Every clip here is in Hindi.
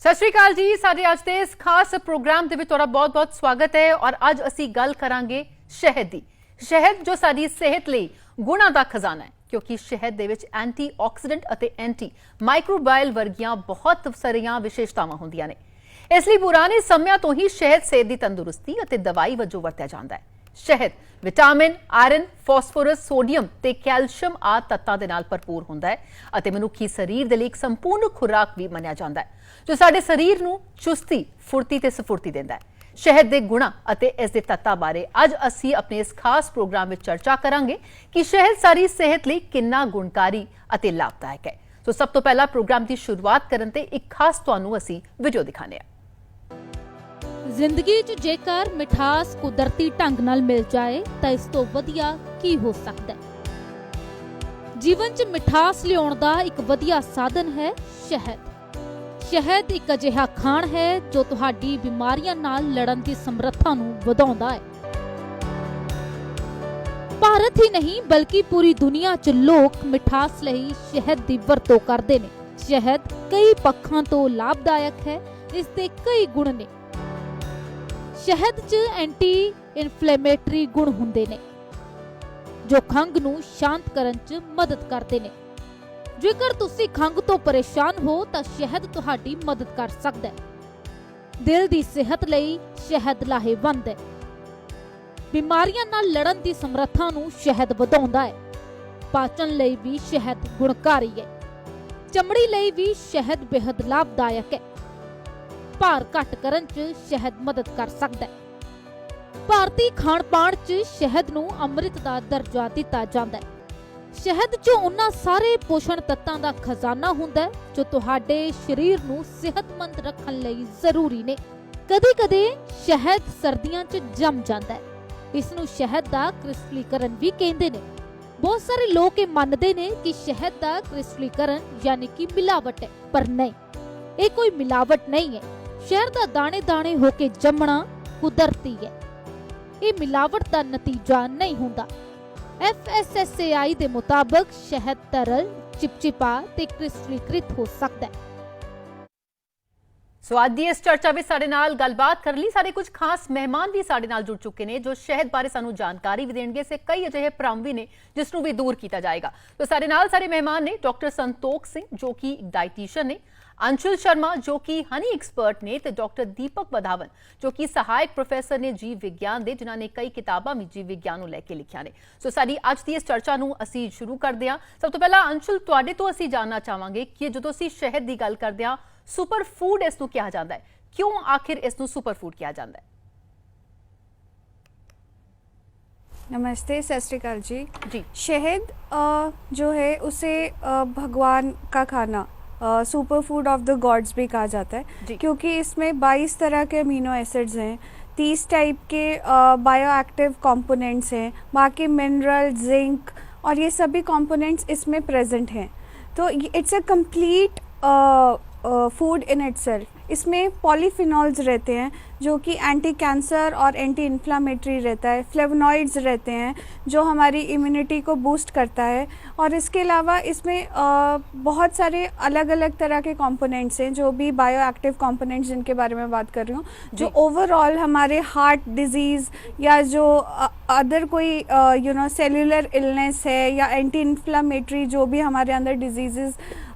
सत श्री अकाल जी। साडे अज दे इस खास प्रोग्राम दे विच तुहाडा बहुत बहुत स्वागत है। और अज असी गल करांगे शहद दी। शहद जो साडी सेहत लई गुणां दा खजाना है, क्योंकि शहद दे विच एंटी ऑक्सीडेंट अते एंटी माइक्रोबायल वर्गियां बहुत सारियां विशेषतावां हुंदियां ने। इसलिए पुराने समयां तो ही शहद सेहत दी तंदुरुस्ती अते दवाई वजों वरतिया जांदा है। शहद विटामिन, आयरन, फॉस्फोरस, सोडियम ते कैल्शियम आ तत्तां दे नाल भरपूर हुंदा है अते मनुखी शरीर दे लई इक संपूर्ण खुराक भी मन्निया जांदा है, जो साडे शरीर नूं चुस्ती, फुर्ती ते स्फुर्ती दिंदा है। शहद दे गुणां अते इस दे तत्तां बारे अज असीं अपने इस खास प्रोग्राम विच चर्चा करांगे कि शहद सारी सेहत लई किन्ना गुणकारी अते लाभदायक है। तो सब तो पहला प्रोग्राम की शुरुआत करन ते एक खास तुहानूं असीं वीडियो दिखाने आ। जिंदगी च जेकर मिठास कुदरती ढंग नाल मिल जाए तो इस तो वधिया की हो सकता है। जीवन च मिठास लियाउण दा एक वधिया साधन है शहद। शहद एक अजिहा खाण है जो तुहाडी बीमारियां नाल लड़न दी समर्था नूं वधाउंदा है। भारत ही नहीं बल्कि पूरी दुनिया च लोग मिठास लई शहद दी वरतों करदे ने। शहद कई पक्षां तो लाभदायक है, इस दे कई गुण ने। शहद च एंटी इन्फ्लेमेटरी गुण हुंदे ने जो खंघ नूं शांत करन च मदद करदे ने। जेकर तुसी खंघ तो परेशान हो तां शहद तुहाडी मदद कर सकदा है। दिल दी सेहत लई शहद लाहेवंद है। बीमारियां नाल लड़न दी समर्था नूं शहद वधाउंदा है। पाचन लई भी शहद गुणकारी है। चमड़ी लई भी शहद बेहद लाभदायक है। भार घट करन च शहद मदद कर सकदा है। भारतीय खाण पाण च शहद नूं अमृत दा दर्जा दिता जांदा है। शहद च उन्हां सारे पोषण तत्तां दा खजाना हुंदा है जो तुहाडे शरीर नूं सेहतमंद रखण लई जरूरी ने। कदे-कदे शहद सर्दियां च जम जांदा है। इस नूं शहद दा क्रिस्टलीकरण भी कहंदे ने। बहुत सारे लोग ये मनदे ने कि शहद दा क्रिस्टलीकरण यानी कि मिलावट है, पर नहीं, ये कोई मिलावट नहीं है। शहद दा दाने दाने होके जमना कुदरती है। ये मिलावट दा नतीजा नहीं हुंदा। FSSAI दे मुताबिक शहद तरल, चिपचिपा ते क्रिस्टलीकृत हो सकता है। सो अज दी इस चर्चा विच साडे नाल गलबात करन लई साडे कुछ खास मेहमान भी साडे नाल जुड़ चुके ने, जो शहद बारे सानू जानकारी भी देणगे। से कई अजिहे भ्रम भी ने जिस नूं भी दूर किया जाएगा। तो साडे नाल साडे मेहमान ने डॉक्टर संतोख सिंह जो कि डाइटिशियन ने, अंशुल शर्मा जो कि हनी एक्सपर्ट ने, ते डॉक्टर दीपक वधावन जो कि सहायक प्रोफैसर ने जीव विज्ञान दे, जिन्हां ने कई किताबां भी जीव विज्ञान नूं लैके लिखियां ने। सो साडी अज दी इस चर्चा नूं असीं शुरू करदे हां। सब तो पहला अंशुल, तुहाडे तो असीं जानना चाहांगे कि जदों असीं शहद दी गल करदे हां, सुपर फूड इस नूं कहा जांदा है, क्यों आखिर इस नूं सुपर फूड कहा जांदा है? नमस्ते, सत श्री अकाल जी। शहद जो है उसे भगवान का खाना, super food of the gods भी कहा जाता है, क्योंकि इसमें 22 तरह के अमीनो एसिड्स हैं, 30 टाइप के बायो एक्टिव कॉम्पोनेंट्स हैं, बाकी मिनरल, जिंक और ये सभी कॉम्पोनेंट्स इसमें प्रेजेंट हैं। तो it's a complete food in itself. इसमें पॉलीफिनॉल्स रहते हैं जो कि एंटी कैंसर और एंटी इन्फ्लामेटरी रहता है। फ्लेवोनॉइड्स रहते हैं जो हमारी इम्यूनिटी को बूस्ट करता है। और इसके अलावा इसमें बहुत सारे अलग अलग तरह के कंपोनेंट्स हैं, जो भी बायो एक्टिव कंपोनेंट्स जिनके बारे में बात कर रही हूँ, जो ओवरऑल हमारे हार्ट डिजीज़ या जो अदर कोई सेल्यूलर इलनेस है या एंटी इन्फ्लामेटरी जो भी हमारे अंदर डिजीज़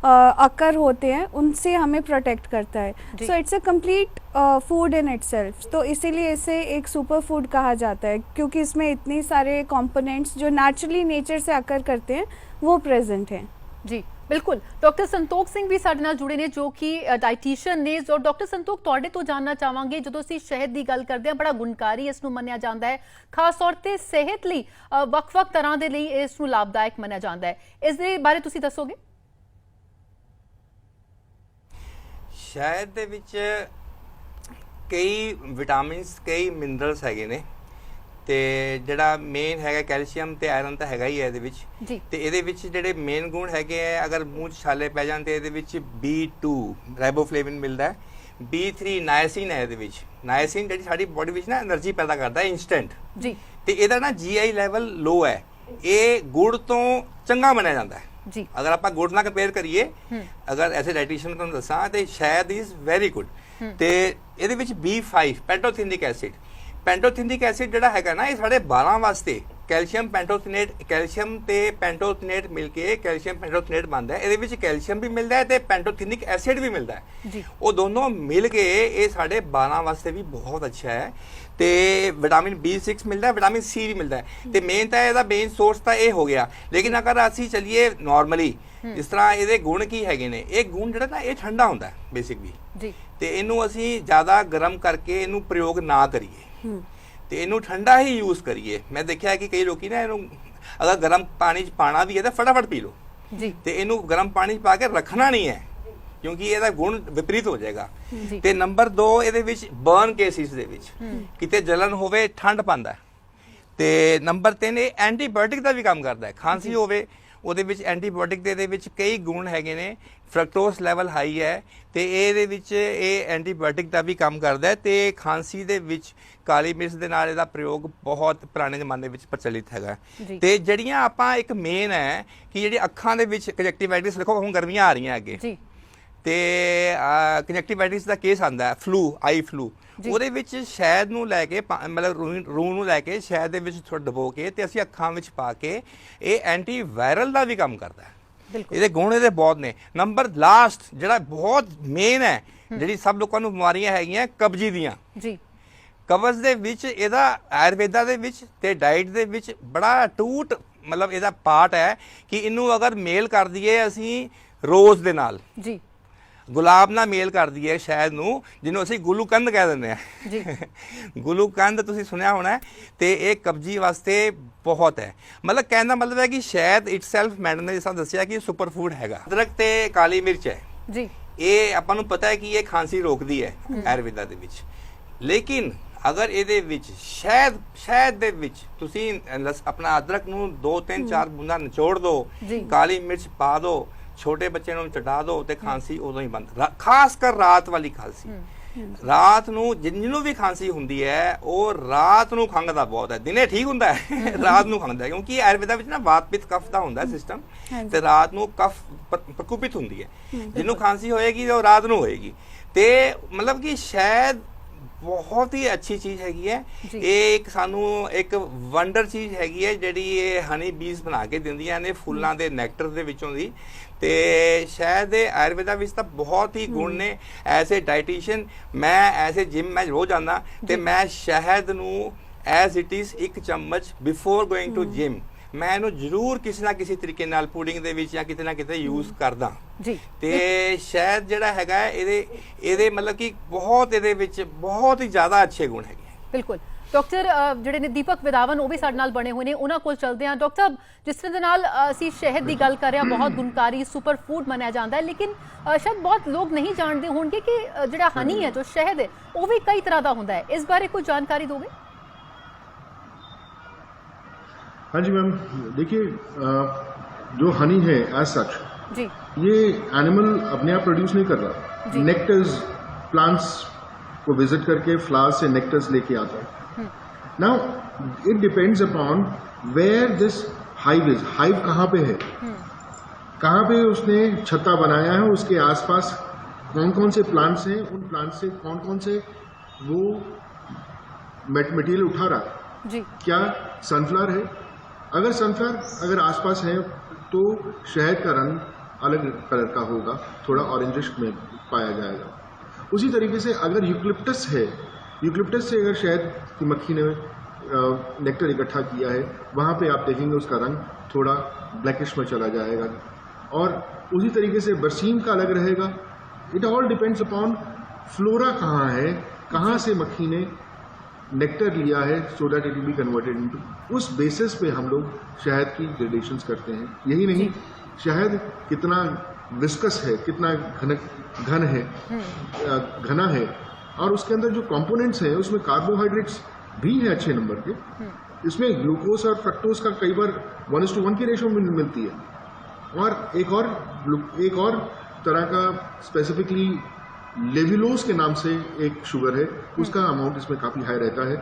अकर होते हैं, उनसे हमें प्रोटेक्ट करता है। So it's a complete food in itself. तो इसीलिए इसे एक सुपर फूड कहा जाता है, क्योंकि इसमें इतनी सारे कंपोनेंट्स जो नेचुरली नेचर से अकर करते हैं वो प्रेजेंट हैं। जी बिल्कुल। डॉक्टर संतोख सिंह भी साडे नाल जुड़े ने जो कि डाइटिशियन ने। जो डॉक्टर संतोख, तुहाडे तो जानना चाहांगे, जदों असीं शहद की गल करदे हां, बड़ा गुणकारी इस नूं मन्निया जांदा है, खास तौर ते सेहत लई वख-वख तरह दे लई इस नूं लाभदायक मन्निया जांदा है। इस दे बारे तुसीं दसोगे? शहद दे विच कई विटामिन्स, कई मिनरल्स हैगे ने, ते जिहड़ा मेन हैगा कैल्शियम ते आयरन तो हैगा ही है इहदे विच। ते इहदे विच जिहड़े मेन गुण हैगे है, अगर मूँह च छाले पै जाण ते इहदे विच B2 राइबोफ्लेविन मिलदा है, B3 नायसिन है इहदे विच। नायसिन जिहड़ी साडी बॉडी विच ना एनर्जी पैदा करदा है इंस्टेंट जी। ते इहदा ना GI लैवल लो है, ये गुड़ तो चंगा मन्निया जांदा है। ਜੀ ਅਗਰ ਆਪਾਂ ਗੁੜ ਨਾਲ ਕੰਪੇਅਰ ਕਰੀਏ, ਅਗਰ ਐਸੇ ਡਾਈਟੀਸ਼ੀਅਨ ਨੂੰ ਦੱਸਾਂ ਤੇ ਸ਼ਹਿਦ ਇਜ਼ ਵੈਰੀ ਗੁੱਡ। ਤੇ ਇਹਦੇ ਵਿੱਚ B5 ਪੈਂਟੋਥੀਨਿਕ ਐਸਿਡ ਜਿਹੜਾ ਹੈਗਾ ਨਾ, ਇਹ ਸਾਡੇ ਵਾਲਾਂ ਵਾਸਤੇ ਕੈਲਸ਼ੀਅਮ ਤੇ ਪੈਂਟੋਥੀਨੇਟ ਮਿਲ ਕੇ ਕੈਲਸ਼ੀਅਮ ਪੈਂਟੋਥੀਨੇਟ ਬਣਦਾ ਹੈ। ਇਹਦੇ ਵਿੱਚ ਕੈਲਸ਼ੀਅਮ ਵੀ ਮਿਲਦਾ ਹੈ ਤੇ ਪੈਂਟੋਥੀਨਿਕ ਐਸਿਡ ਵੀ ਮਿਲਦਾ ਹੈ। ਉਹ ਦੋਨੋਂ ਮਿਲ ਕੇ ਇਹ ਸਾਡੇ ਵਾਲਾਂ ਵਾਸਤੇ ਵੀ ਬਹੁਤ ਅੱਛਾ ਹੈ। ਤੇ ਵਿਟਾਮਿਨ B6 ਮਿਲਦਾ ਹੈ, ਵਿਟਾਮਿਨ C ਵੀ ਮਿਲਦਾ ਹੈ। ਤੇ ਮੇਨ ਤਾਂ ਇਹਦਾ ਮੇਨ ਸੋਰਸ ਤਾਂ ਇਹ ਹੋ ਗਿਆ। ਲੇਕਿਨ ਅਗਰ ਅਸੀਂ ਚੱਲੀਏ ਨਾਰਮਲੀ, ਇਸ ਤਰ੍ਹਾਂ ਇਹਦੇ ਗੁਣ ਕੀ ਹੈਗੇ ਨੇ, ਇਹ ਗੁਣ ਜਿਹੜਾ ਨਾ ਇਹ ਠੰਡਾ ਹੁੰਦਾ ਹੈ ਬੇਸਿਕਲੀ ਜੀ। ਤੇ ਇਹਨੂੰ ਅਸੀਂ ਜ਼ਿਆਦਾ ਗਰਮ ਕਰਕੇ ਇਹਨੂੰ ਪ੍ਰਯੋਗ ਨਾ ਕਰੀਏ ਤੇ ਇਹਨੂੰ ਠੰਡਾ ਹੀ ਯੂਜ਼ ਕਰੀਏ। ਮੈਂ ਦੇਖਿਆ ਕਿ ਕਈ ਲੋਕੀ ਨਾ ਇਹਨੂੰ ਅਗਰ ਗਰਮ ਪਾਣੀ 'ਚ ਪਾਣਾ ਵੀ ਹੈ ਤਾਂ ਫਟਾਫਟ ਪੀ ਲਓ ਜੀ। ਤੇ ਇਹਨੂੰ ਗਰਮ ਪਾਣੀ 'ਚ ਪਾ ਕੇ ਰੱਖਣਾ ਨਹੀਂ ਹੈ, ਕਿਉਂਕਿ ਇਹਦਾ ਗੁਣ ਵਿਪਰੀਤ ਹੋ ਜਾਏਗਾ। ਤੇ ਨੰਬਰ 2, ਇਹਦੇ ਵਿੱਚ ਬਰਨ ਕੇਸਿਸ ਦੇ ਵਿੱਚ ਕਿਤੇ ਜਲਨ ਹੋਵੇ, ਠੰਡ ਪਾਉਂਦਾ। ਤੇ ਨੰਬਰ 3, ਇਹ ਐਂਟੀਬਾਇਓਟਿਕ ਦਾ ਵੀ ਕੰਮ ਕਰਦਾ ਹੈ। ਖਾਂਸੀ ਹੋਵੇ ਉਹਦੇ ਵਿੱਚ ਐਂਟੀਬਾਇਓਟਿਕ ਦੇ ਵਿੱਚ ਕਈ ਗੁਣ ਹੈਗੇ ਨੇ। ਫਰਕਟੋਸ ਲੈਵਲ ਹਾਈ ਹੈ ਤੇ ਇਹਦੇ ਵਿੱਚ ਇਹ ਐਂਟੀਬਾਇਓਟਿਕ ਦਾ ਵੀ ਕੰਮ ਕਰਦਾ ਹੈ। ਤੇ ਖਾਂਸੀ ਦੇ ਵਿੱਚ ਕਾਲੀ ਮਿਰਚ ਦੇ ਨਾਲ ਇਹਦਾ ਪ੍ਰਯੋਗ ਬਹੁਤ ਪੁਰਾਣੇ ਜ਼ਮਾਨੇ ਵਿੱਚ ਪ੍ਰਚਲਿਤ ਹੈਗਾ। ਤੇ ਜਿਹੜੀਆਂ ਆਪਾਂ ਇੱਕ ਮੇਨ ਹੈ ਕਿ ਜਿਹੜੀ ਅੱਖਾਂ ਦੇ ਵਿੱਚ ਕੰਜਕਟਿਵਾਈਟਿਸ, ਦੇਖੋ ਹੁਣ ਗਰਮੀਆਂ ਆ ਰਹੀਆਂ ਅੱਗੇ ਤੇ ਕੰਜਕਟਿਵਾਈਟਿਸ ਦਾ ਕੇਸ ਆਂਦਾ, ਆਈ ਫਲੂ, ਉਹਦੇ ਵਿੱਚ ਸ਼ਹਿਦ ਨੂੰ ਲੈ ਕੇ ਮਤਲਬ ਰੂਹ ਨੂੰ ਲੈ ਕੇ ਸ਼ਹਿਦ ਦੇ ਵਿੱਚ ਥੋੜਾ ਡਬੋ ਕੇ ਤੇ ਅਸੀਂ ਅੱਖਾਂ ਵਿੱਚ ਪਾ ਕੇ, ਇਹ ਐਂਟੀ ਵਾਇਰਲ ਦਾ ਵੀ ਕੰਮ ਕਰਦਾ ਹੈ। ਇਹਦੇ ਗੁਣ ਇਹਦੇ ਬਹੁਤ ਨੇ। ਨੰਬਰ ਲਾਸਟ ਜਿਹੜਾ ਬਹੁਤ ਮੇਨ ਹੈ, ਜਿਹੜੀ ਸਭ ਲੋਕਾਂ ਨੂੰ ਬਿਮਾਰੀਆਂ ਹੈਗੀਆਂ ਕਬਜੀ ਦੀਆਂ, ਕਬਜ਼ ਦੇ ਵਿੱਚ ਇਹਦਾ ਆਯੁਰਵੇਦਾ ਦੇ ਵਿੱਚ ਤੇ ਡਾਈਟ ਦੇ ਵਿੱਚ ਬੜਾ ਟੂਟ ਮਤਲਬ ਇਹਦਾ ਪਾਰਟ ਹੈ ਕਿ ਇਹਨੂੰ ਅਗਰ ਮੇਲ ਕਰ ਦਈਏ ਅਸੀਂ ਰੋਜ਼ ਦੇ ਨਾਲ, ਗੁਲਾਬ ਨਾਲ ਮੇਲ ਕਰ ਦਈਏ ਸ਼ਹਿਦ ਨੂੰ, ਜਿਹਨੂੰ ਅਸੀਂ ਗੁਲੂਕੰਦ ਕਹਿ ਦਿੰਦੇ ਆ। ਗੁਲੂਕੰਦ ਤੁਸੀਂ ਸੁਣਿਆ ਹੋਣਾ। ਤੇ ਇਹ ਕਬਜੀ ਵਾਸਤੇ ਬਹੁਤ ਹੈ। ਮਤਲਬ ਕਹਿਣ ਦਾ ਮਤਲਬ ਹੈ ਕਿ ਸ਼ਹਿਦ ਇਟਸੈਲਫ, ਮੈਡਮ ਨੇ ਜਿਸ ਤਰ੍ਹਾਂ ਦੱਸਿਆ ਕਿ ਸੁਪਰ ਫੂਡ ਹੈਗਾ। ਅਦਰਕ ਤੇ ਕਾਲੀ ਮਿਰਚ ਹੈ ਜੀ, ਇਹ ਆਪਾਂ ਨੂੰ ਪਤਾ ਹੈ ਕਿ ਇਹ ਖਾਂਸੀ ਰੋਕਦੀ ਹੈ ਆਯੁਰਵੇਦਾ ਦੇ ਵਿੱਚ। ਲੇਕਿਨ ਅਗਰ ਇਹਦੇ ਵਿੱਚ ਸ਼ਹਿਦ ਦੇ ਵਿੱਚ ਤੁਸੀਂ ਆਪਣਾ ਅਦਰਕ ਨੂੰ 2, 3, 4 ਬੂੰਦਾਂ ਨਿਚੋੜ ਦਿਓ, ਕਾਲੀ ਮਿਰਚ ਪਾ ਦਿਓ, ਛੋਟੇ ਬੱਚੇ ਨੂੰ ਚਟਾ ਦਿਓ ਤੇ ਖਾਂਸੀ ਉਦੋਂ ਹੀ ਬੰਦ। ਖਾਸ ਕਰ ਰਾਤ ਵਾਲੀ ਖਾਂਸੀ, ਰਾਤ ਨੂੰ ਜਿਹਨੂੰ ਵੀ ਖਾਂਸੀ ਹੁੰਦੀ ਹੈ ਉਹ ਰਾਤ ਨੂੰ ਖੰਘਦਾ ਬਹੁਤ ਹੈ। ਦਿਨੇ ਠੀਕ ਹੁੰਦਾ ਹੈ, ਰਾਤ ਨੂੰ ਖੰਘਦਾ, ਕਿਉਂਕਿ ਆਯੁਰਵੇਦਾ ਵਿੱਚ ਨਾ ਵਾਤ ਪਿੱਤ ਕਫ ਦਾ ਹੁੰਦਾ ਸਿਸਟਮ, ਤੇ ਰਾਤ ਨੂੰ ਕਫ ਪ੍ਰਕੋਪਿਤ ਹੁੰਦੀ ਹੈ। ਜਿਹਨੂੰ ਖਾਂਸੀ ਹੋਏਗੀ ਉਹ ਰਾਤ ਨੂੰ ਹੋਏਗੀ। ਤੇ ਮਤਲਬ ਕਿ ਸ਼ਾਇਦ ਬਹੁਤ ਹੀ ਅੱਛੀ ਚੀਜ਼ ਹੈਗੀ ਹੈ। ਇਹ ਇੱਕ ਸਾਨੂੰ ਇੱਕ ਵੰਡਰ ਚੀਜ਼ ਹੈਗੀ ਹੈ ਜਿਹੜੀ ਇਹ ਹਨੀ ਬੀਜ਼ ਬਣਾ ਕੇ ਦਿੰਦੀਆਂ ਨੇ ਫੁੱਲਾਂ ਦੇ ਨੈਕਟਰ ਦੇ ਵਿੱਚੋਂ ਦੀ। ਤੇ ਸ਼ਾਇਦ ਇਹ ਆਯੁਰਵੇਦਾ ਵਿੱਚ ਤਾਂ ਬਹੁਤ ਹੀ ਗੁਣ ਨੇ। ਐਜ਼ ਏ ਡਾਈਟੀਸ਼ੀਅਨ ਮੈਂ ਐਸੇ ਜਿਮ ਮੈਂ ਰੋਜ਼ ਜਾਂਦਾ ਤੇ ਮੈਂ ਸ਼ਹਿਦ ਨੂੰ ਐਜ਼ ਇਟ ਇਜ਼ 1 ਚਮਚ ਬਿਫੋਰ ਗੋਇੰਗ ਟੂ ਜਿਮ ਮੈਂ ਇਹਨੂੰ ਜ਼ਰੂਰ ਕਿਸੇ ਨਾ ਕਿਸੇ ਤਰੀਕੇ ਨਾਲ ਪੁਡਿੰਗ ਦੇ ਵਿੱਚ ਜਾਂ ਕਿਤੇ ਨਾ ਕਿਤੇ ਯੂਜ਼ ਕਰਦਾ ਜੀ। ਤੇ ਸ਼ਾਇਦ ਜਿਹੜਾ ਹੈਗਾ ਇਹਦੇ ਮਤਲਬ ਕਿ ਬਹੁਤ ਇਹਦੇ ਵਿੱਚ ਬਹੁਤ ਹੀ ਜ਼ਿਆਦਾ ਅੱਛੇ ਗੁਣ ਹੈਗੇ। ਬਿਲਕੁਲ ਡਾਕਟਰ ਜਿਹੜੇ ਨੇ ਦੀਪਕ ਵਿਦਾਵਨ ਉਹ ਵੀ ਸਾਡੇ ਨਾਲ ਬਣੇ ਹੋਏ ਨੇ, ਉਹਨਾਂ ਕੋਲ ਚਲਦੇ ਹਾਂ। ਡਾਕਟਰ ਸਾਹਿਬ, ਜਿਸ ਤਰ੍ਹਾਂ ਦੇ ਨਾਲ ਅਸੀਂ ਸ਼ਹਿਦ ਦੀ ਗੱਲ ਕਰ ਰਹੇ ਹਾਂ, ਬਹੁਤ ਗੁਣਕਾਰੀ ਸੁਪਰ ਫੂਡ ਮੰਨਿਆ ਜਾਂਦਾ ਹੈ, ਲੇਕਿਨ ਸ਼ਾਇਦ ਬਹੁਤ ਲੋਕ ਨਹੀਂ ਜਾਣਦੇ ਹੋਣਗੇ ਕਿ ਜਿਹੜਾ ਹਨੀ ਹੈ, ਜੋ ਸ਼ਹਿਦ ਹੈ, ਉਹ ਵੀ ਕਈ ਤਰ੍ਹਾਂ ਦਾ ਹੁੰਦਾ ਹੈ। ਇਸ ਬਾਰੇ ਕੋਈ ਜਾਣਕਾਰੀ ਦੋਗੇ? हाँ जी मैम, देखिए जो हनी है एज सच जी, ये एनिमल अपने आप प्रोड्यूस नहीं कर रहा। नेक्टर्स प्लांट्स को विजिट करके फ्लावर्स से नेक्टर्स लेके आता है। Now it depends upon where this hive is. Hive कहाँ पे है, कहाँ पे उसने छत्ता बनाया है, उसके आसपास कौन कौन से प्लांट्स हैं, उन प्लांट्स से कौन कौन से वो मटेरियल उठा रहा जी। क्या सनफ्लावर है? अगर सनफ्लावर अगर आसपास है तो शहद का रंग अलग कलर का होगा, थोड़ा ऑरेंजिश में पाया जाएगा। उसी तरीके से अगर यूकलिप्टस है, यूकलिप्टस से अगर शहद की मक्खी ने नेक्टर इकट्ठा किया है, वहाँ पे आप देखेंगे उसका रंग थोड़ा ब्लैकिश में चला जाएगा। और उसी तरीके से बरसीम का अलग रहेगा। It all depends upon flora कहाँ है, कहाँ से मक्खी ने नेक्टर लिया है, so that it will be converted into. उस बेसिस पे हम लोग शहद की ग्रेडेशंस करते हैं। यही नहीं, शहद कितना विस्कस है, कितना घन है, घना है, और उसके अंदर जो कंपोनेंट्स हैं उसमें कार्बोहाइड्रेट्स भी हैं अच्छे नंबर के। इसमें ग्लूकोज और फ्रक्टोज का कई बार 1:1 की रेशो में मिलती है। और एक और तरह का स्पेसिफिकली लेविलोज के नाम से एक शुगर है, उसका अमाउंट इसमें काफ़ी हाई रहता है।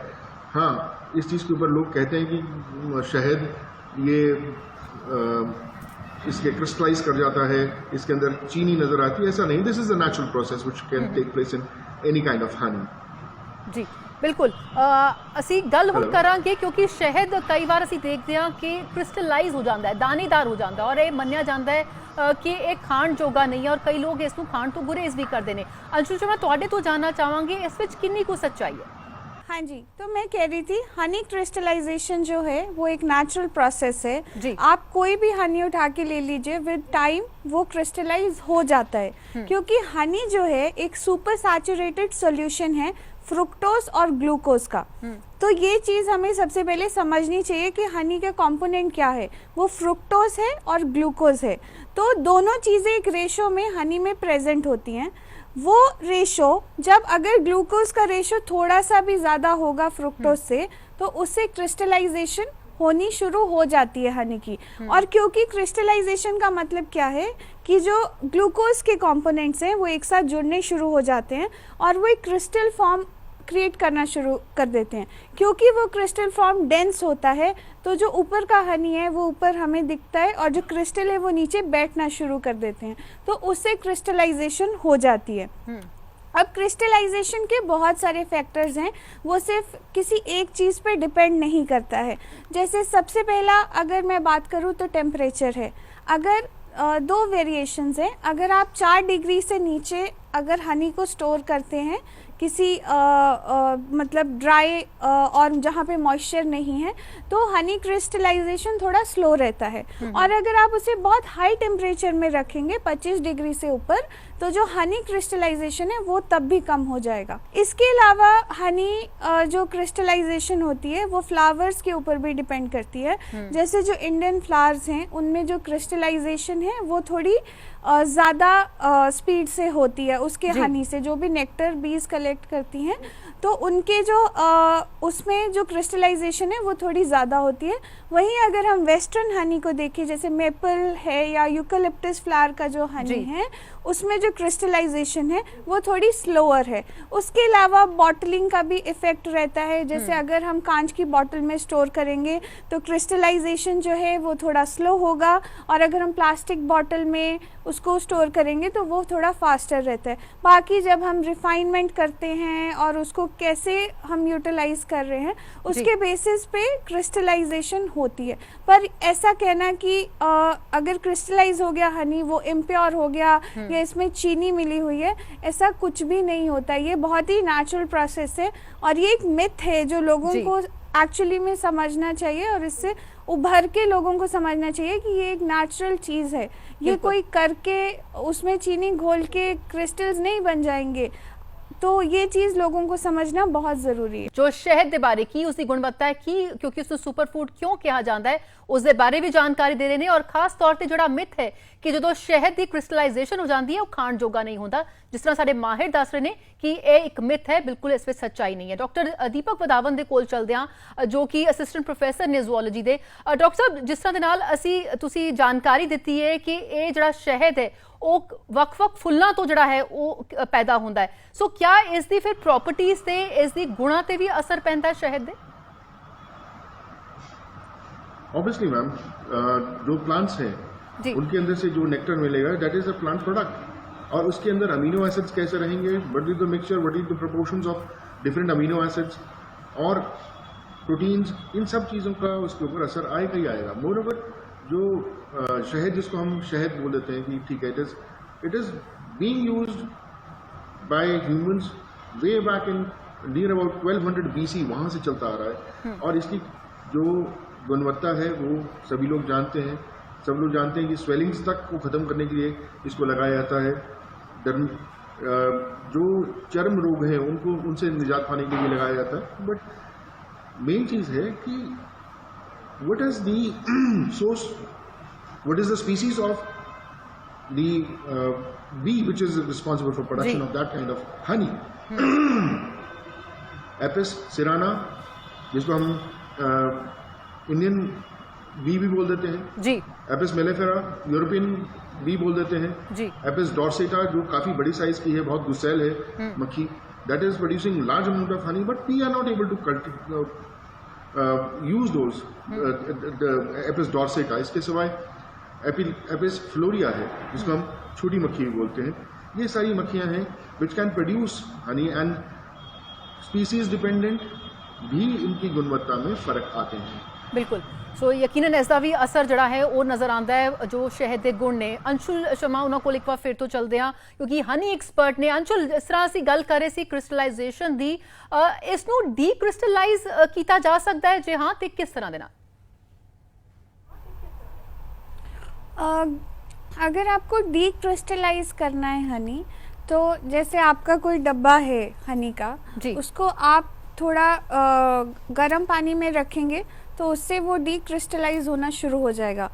हाँ, इस चीज़ के ऊपर लोग कहते हैं कि शहद ये इसके क्रिस्टलाइज कर जाता है, इसके अंदर चीनी नजर आती है, ऐसा नहीं। This is a natural process which can take place in any kind of honey. जी बिल्कुल, ਅਸੀਂ ਗੱਲ ਹੁਣ ਕਰਾਂਗੇ ਕਿਉਂਕਿ ਸ਼ਹਿਦ ਕਈ ਵਾਰ ਅਸੀਂ ਦੇਖਦੇ ਹਾਂ ਕਿ ਕ੍ਰਿਸਟਲਾਈਜ਼ ਹੋ ਜਾਂਦਾ ਹੈ, ਦਾਣੇਦਾਰ ਹੋ ਜਾਂਦਾ ਔਰ ਇਹ ਮੰਨਿਆ ਜਾਂਦਾ ਹੈ ਕਿ ਇਹ ਖਾਣ ਜੋਗਾ ਨਹੀਂ ਹੈ ਔਰ ਕਈ ਲੋਕ ਇਸ ਨੂੰ ਖਾਣ ਤੋਂ ਗੁਰੇਜ਼ ਵੀ ਕਰਦੇ ਨੇ। ਅੰਸ਼ੂ ਜੀ, ਮੈਂ ਤੁਹਾਡੇ ਤੋਂ ਜਾਨਣਾ ਚਾਹਾਂਗੀ ਇਸ ਵਿੱਚ ਕਿੰਨੀ ਕੁ ਸੱਚਾਈ ਹੈ? हाँ जी, तो मैं कह रही थी हनी क्रिस्टलाइजेशन जो है वो एक नेचुरल प्रोसेस है जी। आप कोई भी हनी उठा के ले लीजिए, विद टाइम वो क्रिस्टलाइज हो जाता है क्योंकि हनी जो है एक सुपर सैचुरेटेड सॉल्यूशन है फ्रुक्टोज और ग्लूकोज का। तो ये चीज हमें सबसे पहले समझनी चाहिए कि हनी का कंपोनेंट क्या है, वो फ्रुक्टोज है और ग्लूकोज है। तो दोनों चीजें एक रेशो में हनी में प्रेजेंट होती हैं। वो रेशो जब अगर ग्लूकोज का रेशो थोड़ा सा भी ज़्यादा होगा फ्रुक्टोज से, तो उससे क्रिस्टलाइजेशन होनी शुरू हो जाती है हनी की। और क्योंकि क्रिस्टलाइजेशन का मतलब क्या है कि जो ग्लूकोज के कंपोनेंट्स हैं वो एक साथ जुड़ने शुरू हो जाते हैं और वो एक क्रिस्टल फॉर्म क्रिएट करना शुरू कर देते हैं। क्योंकि वो क्रिस्टल फॉर्म डेंस होता है तो जो ऊपर का हनी है वो ऊपर हमें दिखता है और जो क्रिस्टल है वो नीचे बैठना शुरू कर देते हैं, तो उससे क्रिस्टलाइजेशन हो जाती है। अब क्रिस्टलाइजेशन के बहुत सारे फैक्टर्स हैं, वो सिर्फ किसी एक चीज़ पे डिपेंड नहीं करता है। जैसे सबसे पहला अगर मैं बात करूँ तो टेम्परेचर है। अगर दो वेरिएशंस हैं, अगर आप 4 डिग्री से नीचे अगर हनी को स्टोर करते हैं किसी मतलब ड्राई और जहाँ पे मॉइस्चर नहीं है, तो हनी क्रिस्टलाइजेशन थोड़ा स्लो रहता है। और अगर आप उसे बहुत हाई टेम्परेचर में रखेंगे 25 डिग्री से ऊपर, तो जो हनी क्रिस्टलाइजेशन है वो तब भी कम हो जाएगा। इसके अलावा हनी जो क्रिस्टलाइजेशन होती है वो फ्लावर्स के ऊपर भी डिपेंड करती है। जैसे जो इंडियन फ्लावर्स हैं उनमें जो क्रिस्टलाइजेशन है वो थोड़ी ज़्यादा स्पीड से होती है उसके हनी से, जो भी नेक्टर बीज कलेक्ट करती हैं तो उनके जो उसमें जो क्रिस्टलाइजेशन है वो थोड़ी ज़्यादा होती है। वहीं अगर हम वेस्टर्न हनी को देखें, जैसे मेपल है या यूकलिप्टस फ्लावर का जो हनी है, उसमें जो क्रिस्टलाइजेशन है वो थोड़ी स्लोअर है। उसके अलावा बॉटलिंग का भी इफ़ेक्ट रहता है। जैसे अगर हम कांच की बॉटल में स्टोर करेंगे तो क्रिस्टलाइजेशन जो है वो थोड़ा स्लो होगा, और अगर हम प्लास्टिक बॉटल में उसको स्टोर करेंगे तो वो थोड़ा फास्टर रहता है। बाकी जब हम रिफाइनमेंट करते हैं और उसको कैसे हम यूटिलाइज कर रहे हैं उसके बेसिस पे क्रिस्टलाइजेशन होती है। पर ऐसा कहना कि अगर क्रिस्टलाइज हो गया हनी वो इम्प्योर हो गया या इसमें चीनी मिली हुई है, ऐसा कुछ भी नहीं होता। ये बहुत ही नेचुरल प्रोसेस है और ये एक मिथ है जो लोगों को एक्चुअली में समझना चाहिए और इससे उभर के लोगों को समझना चाहिए कि ये एक नेचुरल चीज़ है। ये कोई करके उसमें चीनी घोल के क्रिस्टल्स नहीं बन जाएंगे। तो ये चीज़ लोगों को समझना बहुत ज़रूरी है। जो शहद के बारे की उसकी गुणवत्ता की क्योंकि उसको सुपर फूड क्यों कहा जाता है उसके बारे भी जानकारी दे रहे हैं। और खास तौर पर जो मिथ है कि जो शहद की क्रिस्टलाइजेशन हो जाती है वो खाण जोगा नहीं होता, जिस तरह साडे माहिर दस रहे हैं कि यह एक मिथ है, बिल्कुल इस सच्चाई नहीं है। डॉक्टर दीपक वधावन के कोल चलदे हां जो कि असिस्टेंट प्रोफैसर ने जूलॉजी के। डॉक्टर साहब, जिस तरह दे नाल असी तुसी जानकारी दिती है कि यह जो शहद है वो वक्-वक् फुल्लां तो जिहड़ा है वो पैदा होंदा है, सो क्या इसकी फिर प्रॉपर्टीज से इसकी गुणा ते भी असर पैंदा है शहद दे? ऑब्वियसली मैम, जो प्लांट्स हैं उनके अंदर से जो नेक्टर मिलेगा that is a plant product, और उसके अंदर अमीनो एसिड्स कैसे रहेंगे, what is the mixture, what is the proportions of different amino acids और प्रोटीन्स, इन सब चीज़ों का उसके ऊपर असर आएगा ही आएगा। मोर ओवर जो शहद जिसको हम शहद बोल देते हैं कि ठीक है, it is being used by humans way back in near about 1200 BC, वहाँ से चलता आ रहा है। और इसकी जो गुणवत्ता है वो सभी लोग जानते हैं। सब लोग जानते हैं कि स्वेलिंग्स तक को ख़त्म करने के लिए इसको लगाया जाता है। जो चर्म रोग हैं उनसे निजात पाने के लिए लगाया जाता है। बट मेन चीज़ है कि what is the source, what is the species of the bee which is responsible for production of that kind of honey? Apis cerana, जिसको हम इंडियन बी भी बोल देते हैं जी, एपिस मेलेफेरा यूरोपियन बी बोल देते हैं जी, एपिस डॉर्सेटा जो काफी बड़ी साइज की है, बहुत गुस्सैल है मक्खी, that is producing large amount of honey, but we are not able to use those the Apis dorsata। इसके सिवाय एपिस फ्लोरिया है, जिसको हम छोटी मक्खी भी बोलते हैं। ये सारी मक्खियां हैं which can produce Honey, and species dependent भी इनकी गुणवत्ता में फर्क आते हैं। बिल्कुल, सो यकीनन इसका भी असर जड़ा है वो नज़र आता है जो शहद के गुण ने। अंशुल शर्मा उन्होंने को एक बार फिर तो चलते हैं क्योंकि हनी एक्सपर्ट ने। अंशुल, जिस तरह ਅਸੀਂ ਗੱਲ कर रहे सी क्रिस्टलाइजेशन ਦੀ, इसनू ਡੀਕ੍ਰਿਸਟਲਾਈਜ਼ किया जा सकता है, जे हाँ तो किस तरह देना? अगर आपको डीक्रिस्टलाइज करना है हनी, तो जैसे आपका कोई डब्बा है हनी का, उसको आप थोड़ा गर्म पानी में रखेंगे तो उससे वो डीक्रिस्टलाइज होना शुरू हो जाएगा।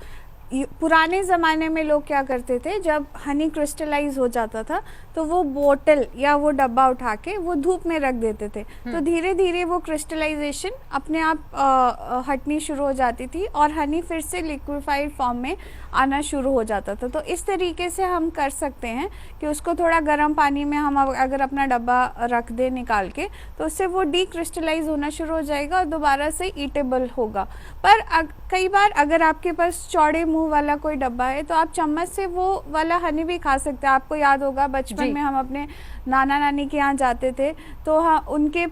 पुराने ज़माने में लोग क्या करते थे, जब हनी क्रिस्टलाइज हो जाता था तो वो बोतल या वो डब्बा उठा के वो धूप में रख देते थे, तो धीरे धीरे वो क्रिस्टलाइजेशन अपने आप हटनी शुरू हो जाती थी और हनी फिर से लिक्विफाइड फॉर्म में आना शुरू हो जाता था। तो इस तरीके से हम कर सकते हैं कि उसको थोड़ा गर्म पानी में हम अगर अपना डब्बा रख दें निकाल के, तो उससे वो डीक्रिस्टलाइज होना शुरू हो जाएगा और दोबारा से ईटेबल होगा। पर कई बार अगर आपके पास चौड़े मुंह वाला कोई डब्बा है तो आप चम्मच से वो वाला हनी भी खा सकते हैं। आपको याद होगा बचपन में हम अपने नाना नानी के यहाँ जाते थे तो हाँ, उनके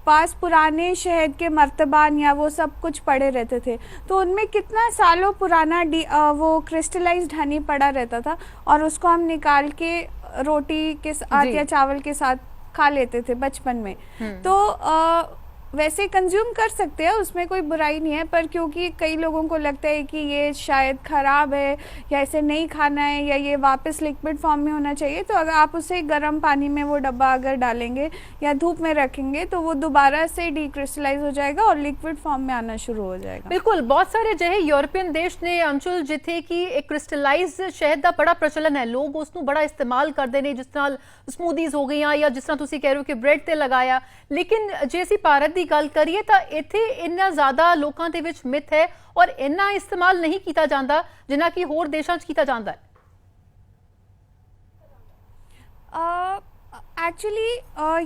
पास पुराने शहद के मर्तबान या वो सब कुछ पड़े रहते थे, तो उनमें कितना सालों पुराना वो क्रिस्टलाइज्ड हनी पड़ा रहता था और उसको हम निकाल के रोटी के साथ या चावल के साथ खा लेते थे बचपन में। तो वैसे कंज्यूम कर सकते हैं, उसमें कोई बुराई नहीं है, पर क्योंकि कई लोगों को लगता है कि ये शायद ख़राब है या इसे नहीं खाना है या ये वापस लिक्विड फॉर्म में होना चाहिए, तो अगर आप उसे गर्म पानी में वो डब्बा अगर डालेंगे या धूप में रखेंगे तो वो दोबारा से डीक्रिस्टलाइज हो जाएगा और लिक्विड फॉर्म में आना शुरू हो जाएगा। बिल्कुल, बहुत सारे जो है यूरोपियन देश ने अंशुल जिथे कि एक क्रिस्टलाइज शहद का बड़ा प्रचलन है, लोग उसनू बड़ा इस्तेमाल करते हैं, जिस तरह स्मूदीज हो गई या जिस तरह तुसी कह रहे हो कि ब्रेड ते लगाया। लेकिन जे असीं भारत की गल करिए तो इत्थे इन्ना ज़्यादा लोगों के विच मिथ है और इन्ना इस्तेमाल नहीं किया जाता जिन्ना कि होर देशों च किया जाता है। एक्चुअली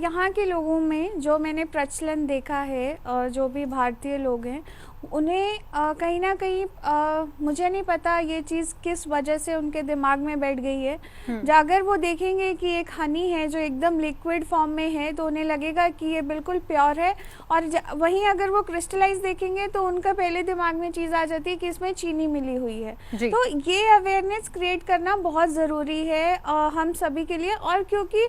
यहाँ के लोगों में जो मैंने प्रचलन देखा है, जो भी भारतीय लोग हैं उन्हें कहीं ना कहीं मुझे नहीं पता ये चीज़ किस वजह से उनके दिमाग में बैठ गई है। अगर वो देखेंगे कि एक हनी है जो एकदम लिक्विड फॉर्म में है तो उन्हें लगेगा कि ये बिल्कुल प्योर है, और वहीं अगर वो क्रिस्टलाइज देखेंगे तो उनका पहले दिमाग में चीज़ आ जाती है कि इसमें चीनी मिली हुई है। तो ये अवेयरनेस क्रिएट करना बहुत ज़रूरी है हम सभी के लिए। और क्योंकि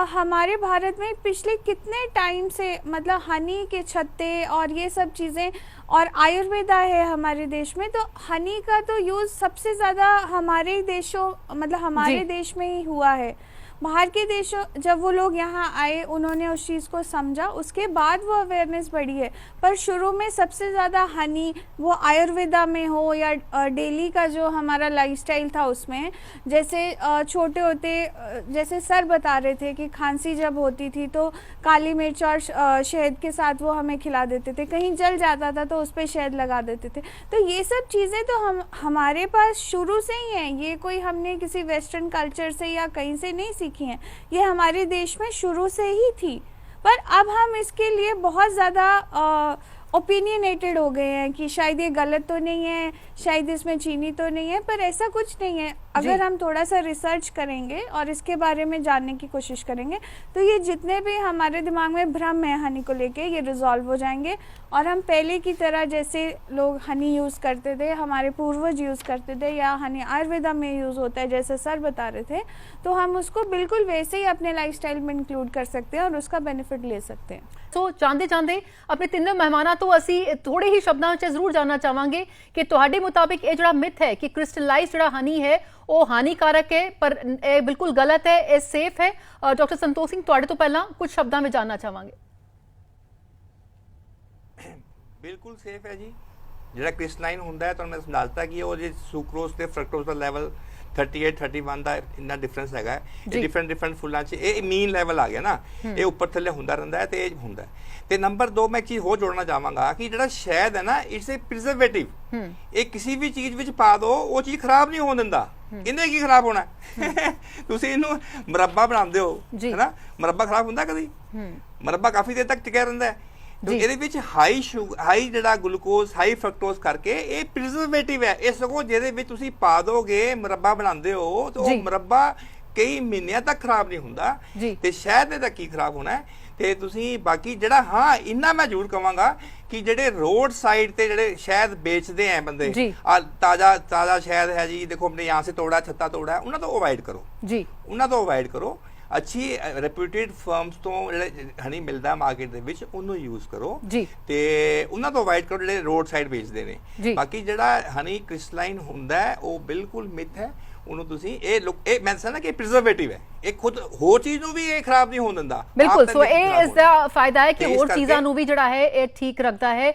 हमारे भारत में पिछले कितने टाइम से मतलब हनी के छत्ते और ये सब चीज़ें और आयुर्वेदा है हमारे देश में, तो हनी का तो यूज़ सबसे ज़्यादा हमारे देशों मतलब हमारे देश में ही हुआ है। बाहर के देशों जब वो लोग यहाँ आए उन्होंने उस चीज़ को समझा, उसके बाद वो अवेयरनेस बढ़ी है। पर शुरू में सबसे ज़्यादा हनी वो आयुर्वेदा में हो या डेली का जो हमारा लाइफस्टाइल था उसमें, जैसे छोटे होते जैसे सर बता रहे थे कि खांसी जब होती थी तो काली मिर्च और शहद के साथ वो हमें खिला देते थे, कहीं जल जाता था तो उस पर शहद लगा देते थे। तो ये सब चीज़ें तो हमारे पास शुरू से ही हैं, ये कोई हमने किसी वेस्टर्न कल्चर से या कहीं से नहीं सीखी हैं, ये हमारे देश में शुरू से ही थी। पर अब हम इसके लिए बहुत ज़्यादा ओपिनियनेटेड हो गए हैं कि शायद ये गलत तो नहीं है, शायद इसमें चीनी तो नहीं है, पर ऐसा कुछ नहीं है। अगर हम थोड़ा सा रिसर्च करेंगे और इसके बारे में जानने की कोशिश करेंगे तो ये जितने भी हमारे दिमाग में भ्रम है हनी को लेके ये रिजॉल्व हो जाएंगे और हम पहले की तरह जैसे लोग हनी यूज़ करते थे, हमारे पूर्वज यूज़ करते थे, या हनी आयुर्वेदा में यूज़ होता है जैसे सर बता रहे थे, तो हम उसको बिल्कुल वैसे ही अपने लाइफस्टाइल में इंक्लूड कर सकते हैं और उसका बेनिफिट ले सकते हैं। तो जाते जाते अपने तीनों मेहमानों तो असी थोड़े ही शब्दों में जरूर जानना चाहांगे कि तुहाडे मुताबिक ये जो मिथ है कि क्रिस्टलाइज जो हनी है वो हानिकारक है, पर बिल्कुल गलत है, ये सेफ है। डॉक्टर संतोष सिंह तुहाडे तो पहला कुछ शब्दों में जानना चाहांगे। बिल्कुल सेफ है जी। ਜਿਹੜਾ ਕ੍ਰਿਸਟਲਾਈਨ ਹੁੰਦਾ ਹੈ ਤੁਹਾਨੂੰ ਮੈਂ ਸਮਝਾਤਾ ਕਿ ਉਹ ਜੇ ਸੁਕਰੋਜ਼ ਤੇ ਫਰਕਟੋਜ਼ ਦਾ ਲੈਵਲ 38 31 ਦਾ ਇੰਨਾ ਡਿਫਰੈਂਸ ਹੈਗਾ ਇਹ ਡਿਫਰੈਂਟ ਫੁੱਲਾਂ 'ਚ ਇਹ ਮੀਨ ਲੈਵਲ ਆ ਗਿਆ ਨਾ, ਇਹ ਉੱਪਰ ਥੱਲੇ ਹੁੰਦਾ ਰਹਿੰਦਾ ਹੈ ਤੇ ਇਹ ਹੁੰਦਾ ਤੇ ਨੰਬਰ 2 ਮੈਂ ਇੱਕ ਚੀਜ਼ ਹੋਰ ਜੋੜਨਾ ਚਾਹਾਂਗਾ ਕਿ ਜਿਹੜਾ ਸ਼ਹਿਦ ਹੈ ਨਾ ਇਟਸ ਅ ਪ੍ਰੀਜ਼ਰਵੇਟਿਵ। ਇਹ ਕਿਸੇ ਵੀ ਚੀਜ਼ ਵਿੱਚ ਪਾ ਦੋ ਉਹ ਚੀਜ਼ ਖਰਾਬ ਨਹੀਂ ਹੋਣ ਦਿੰਦਾ। ਇਹਨੇ ਕੀ ਖਰਾਬ ਹੋਣਾ ਤੁਸੀਂ ਇਹਨੂੰ ਮੁਰੱਬਾ ਬਣਾਉਂਦੇ ਹੋ ਹੈ ਨਾ, ਮੁਰੱਬਾ ਖਰਾਬ ਹੁੰਦਾ ਕਦੀ? ਮੁਰੱਬਾ ਕਾਫੀ ਦੇਰ ਤੱਕ ਟਿਕਿਆ ਰਹਿੰਦਾ ਹੈ। ਤੇ ਇਹਦੇ ਵਿੱਚ ਹਾਈ ਜਿਹੜਾ ਗਲੂਕੋਜ਼ ਹਾਈ ਫਰਕਟੋਜ਼ ਕਰਕੇ ਇਹ ਪ੍ਰੀਜ਼ਰਵੇਟਿਵ ਹੈ। ਇਹ ਸਗੋਂ ਜਿਹਦੇ ਵਿੱਚ ਤੁਸੀਂ ਪਾ ਦੋਗੇ ਮੁਰੱਬਾ ਬਣਾਉਂਦੇ ਹੋ ਤੇ ਉਹ ਮੁਰੱਬਾ ਕਈ ਮਹੀਨਿਆਂ ਤੱਕ ਖਰਾਬ ਨਹੀਂ ਹੁੰਦਾ ਤੇ ਸ਼ਹਿਦ ਦਾ ਕੀ ਖਰਾਬ ਹੋਣਾ ਹੈ। ਤੇ ਤੁਸੀਂ ਬਾਕੀ ਜਿਹੜਾ ਹਾਂ ਇੰਨਾ ਮੈਂ ਜ਼ਰੂਰ ਕਵਾਂਗਾ ਕਿ ਜਿਹੜੇ रोड साइड ਤੇ ਜਿਹੜੇ ਸ਼ਹਿਦ ਵੇਚਦੇ ਆ ਬੰਦੇ ਤਾਜ਼ਾ ਸ਼ਹਿਦ ਹੈ ਜੀ देखो अपने यहाँ से तोड़ा छत्ता तोड़ा है ਉਹਨਾਂ ਤੋਂ ਅਵੋਇਡ ਕਰੋ ਜੀ, ਉਹਨਾਂ ਤੋਂ ਅਵੋਇਡ ਕਰੋ। ਅੱਛੀ ਰੈਪਿਊਟਡ ਫਰਮਸ ਤੋਂ ਜਿਹੜੇ ਹਨੀ ਮਿਲਦਾ ਮਾਰਕੀਟ ਦੇ ਵਿੱਚ ਉਹਨੂੰ ਯੂਜ਼ ਕਰੋ ਜੀ ਤੇ ਉਹਨਾਂ ਤੋਂ ਅਵੋਇਡ ਕਰੋ ਜਿਹੜੇ रोड साइड ਵੇਚਦੇ ਨੇ। ਬਾਕੀ ਜਿਹੜਾ ਹਨੀ ਕ੍ਰਿਸਟਲਾਈਨ ਹੁੰਦਾ ਉਹ ਬਿਲਕੁਲ ਮਿਥ ਹੈ। ਉਹਨੂੰ ਤੁਸੀਂ ਇਹ ਮੈਂ ਦੱਸਣਾ ਕਿ ਪ੍ਰੀਜ਼ਰਵੇਟਿਵ ਹੈ, ਇਹ ਖੁਦ ਹੋਰ ਚੀਜ਼ ਨੂੰ ਵੀ ਇਹ ਖਰਾਬ ਨਹੀਂ ਹੋਣ ਦਿੰਦਾ। ਬਿਲਕੁਲ, ਸੋ ਇਹ ਇਸ ਦਾ ਫਾਇਦਾ ਹੈ ਕਿ ਹੋਰ ਚੀਜ਼ਾਂ ਨੂੰ ਵੀ ਜਿਹੜਾ ਹੈ ਇਹ ਠੀਕ ਰੱਖਦਾ ਹੈ।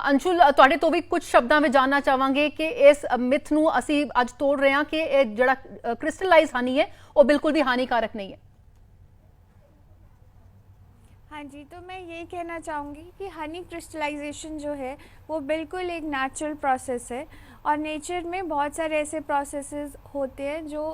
ਅੰਸ਼ੁਲ, ਤੁਹਾਡੇ ਤੋਂ ਵੀ ਕੁਝ ਸ਼ਬਦਾਂ ਵਿੱਚ ਜਾਨਣਾ ਚਾਹਾਂਗੇ ਕਿ ਇਸ ਮਿਥ ਨੂੰ ਅਸੀਂ ਅੱਜ ਤੋੜ ਰਹੇ ਹਾਂ ਕਿ ਇਹ ਜਿਹੜਾ ਕ੍ਰਿਸਟਲਾਈਜ਼ ਹਨੀ ਹੈ ਉਹ ਬਿਲकुल भी हानिकारक नहीं है। हाँ जी, तो मैं ये कहना चाहूँगी कि हनी क्रिस्टलाइजेशन जो है वो बिल्कुल एक नेचुरल प्रोसेस है और नेचर में बहुत सारे ऐसे प्रोसेसेस होते हैं जो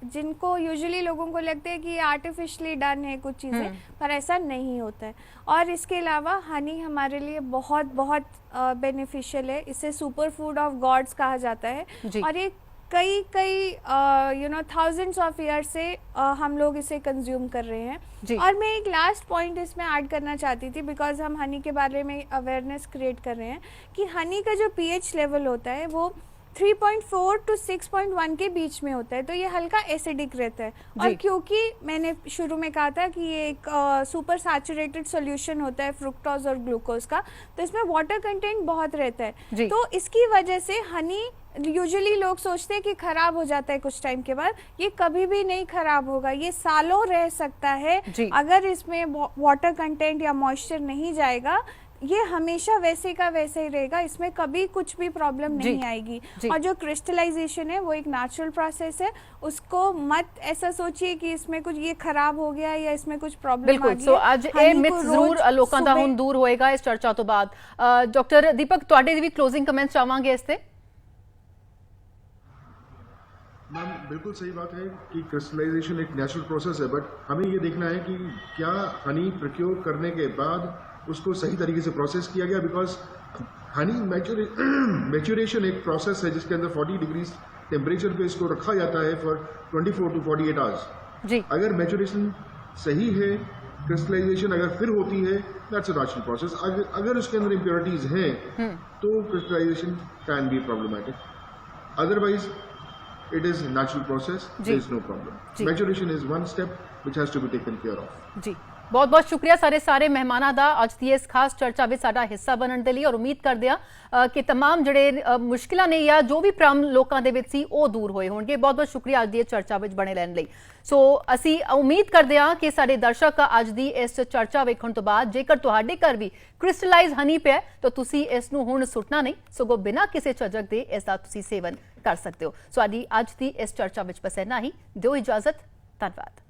जिनको यूजुअली लोगों को लगता है कि ये आर्टिफिशियली डन है कुछ चीज़ें, पर ऐसा नहीं होता है। और इसके अलावा हनी हमारे लिए बहुत बहुत बेनिफिशियल है। इसे सुपर फूड ऑफ गॉड्स कहा जाता है और ये कई थाउजेंड्स ऑफ ईयर से हम लोग इसे कंज्यूम कर रहे हैं। और मैं एक लास्ट पॉइंट इसमें ऐड करना चाहती थी, बिकॉज हम हनी के बारे में अवेयरनेस क्रिएट कर रहे हैं कि हनी का जो पीएच लेवल होता है वो 3.4 to 6.1 के बीच में होता है, तो ये हल्का एसिडिक रहता है। और क्योंकि मैंने शुरू में कहा था कि ये एक सुपर सैचुरेटेड सॉल्यूशन होता है फ्रुक्टोज और ग्लूकोज का, तो इसमें वाटर कंटेंट बहुत रहता है। तो इसकी वजह से हनी यूजुअली लोग सोचते हैं कि खराब हो जाता है कुछ टाइम के बाद, ये कभी भी नहीं खराब होगा, ये सालों रह सकता है। अगर इसमें वाटर कंटेंट या मॉइस्चर नहीं जाएगा, ये हमेशा वैसे का वैसे ही रहेगा, इसमें कभी कुछ भी प्रॉब्लम नहीं आएगी। और जो क्रिस्टलाइजेशन है वो एक नेचुरल प्रोसेस है, उसको मत ऐसा सोचिए कि इसमें कुछ ये खराब हो गया या इसमें कुछ प्रॉब्लम आ गई। सो आज ਇਹ ਮਿਥ ਜ਼ਰੂਰ ਲੋਕਾਂ ਦਾ ਹੁਣ ਦੂਰ ਹੋਏਗਾ ਇਸ ਚਰਚਾ ਤੋਂ ਬਾਅਦ। ਡਾਕਟਰ ਦੀਪਕ, ਤੁਹਾਡੇ ਵੀ ਕਲੋਜ਼ਿੰਗ ਕਮੈਂਟਸ ਚਾਹਾਂਗੇ ਇਸ ਤੇ। मैम बिल्कुल सही बात है कि क्रिस्टलाइजेशन एक नेचुरल प्रोसेस है, बट हमें ये देखना है कि क्या हनी प्रोक्योर करने के बाद उसको सही तरीके से प्रोसेस किया गया। बिकॉज हनी मैच्योरेशन एक प्रोसेस है जिसके अंदर 40 डिग्री टेम्परेचर पे इसको रखा जाता है फॉर 24 to 48 आवर्स। अगर मैच्योरेशन सही है, क्रिस्टलाइजेशन अगर फिर होती है, दैट्स अ नेचुरल प्रोसेस। अगर उसके अंदर इम्प्योरिटीज हैं तो crystallization can be problematic, otherwise it is natural process, there is no problem. Maturation is one step which has to be taken care of। जी, बहुत बहुत शुक्रिया सारे ਮਹਿਮਾਨਾਂ ਦਾ ਅੱਜ ਦੀ ਇਸ ਖਾਸ ਚਰਚਾ ਵਿੱਚ ਸਾਡਾ ਹਿੱਸਾ ਬਣਨ ਦੇ ਲਈ। ਔਰ ਉਮੀਦ ਕਰਦੇ ਹਾਂ ਕਿ तमाम ਜਿਹੜੇ ਮੁਸ਼ਕਿਲਾਂ ਨੇ ਜਾਂ ਜੋ ਵੀ ਭਰਮ ਲੋਕਾਂ ਦੇ ਵਿੱਚ ਸੀ ਉਹ ਦੂਰ ਹੋਏ ਹੋਣਗੇ। ਬਹੁਤ ਬਹੁਤ ਸ਼ੁਕਰੀਆ ਅੱਜ ਦੀ ਇਸ ਚਰਚਾ ਵਿੱਚ ਬਣੇ ਰਹਿਣ ਲਈ। ਸੋ ਅਸੀਂ ਉਮੀਦ ਕਰਦੇ ਹਾਂ ਕਿ ਸਾਡੇ ਦਰਸ਼ਕ ਅੱਜ ਦੀ ਇਸ ਚਰਚਾ ਵੇਖਣ ਤੋਂ ਬਾਅਦ ਜੇਕਰ ਤੁਹਾਡੇ ਘਰ ਵੀ ਕ੍ਰਿਸਟਲਾਈਜ਼ ਹਨੀ ਪਿਆ ਤਾਂ ਤੁਸੀਂ ਇਸ ਨੂੰ ਹੁਣ ਸੁੱਟਣਾ ਨਹੀਂ, ਸਗੋਂ ਬਿਨਾਂ ਕਿਸੇ ਝਿਜਕ ਦੇ ਇਸ ਦਾ ਤੁਸੀਂ ਸੇਵਨ ਕਰ ਸਕਦੇ ਹੋ। ਸਾਡੀ ਅੱਜ ਦੀ ਇਸ ਚਰਚਾ ਵਿੱਚ ਬਸ ਇੰਨਾ ਹੀ। ਦਿਓ ਇਜਾਜ਼ਤ, ਧੰਨਵਾਦ।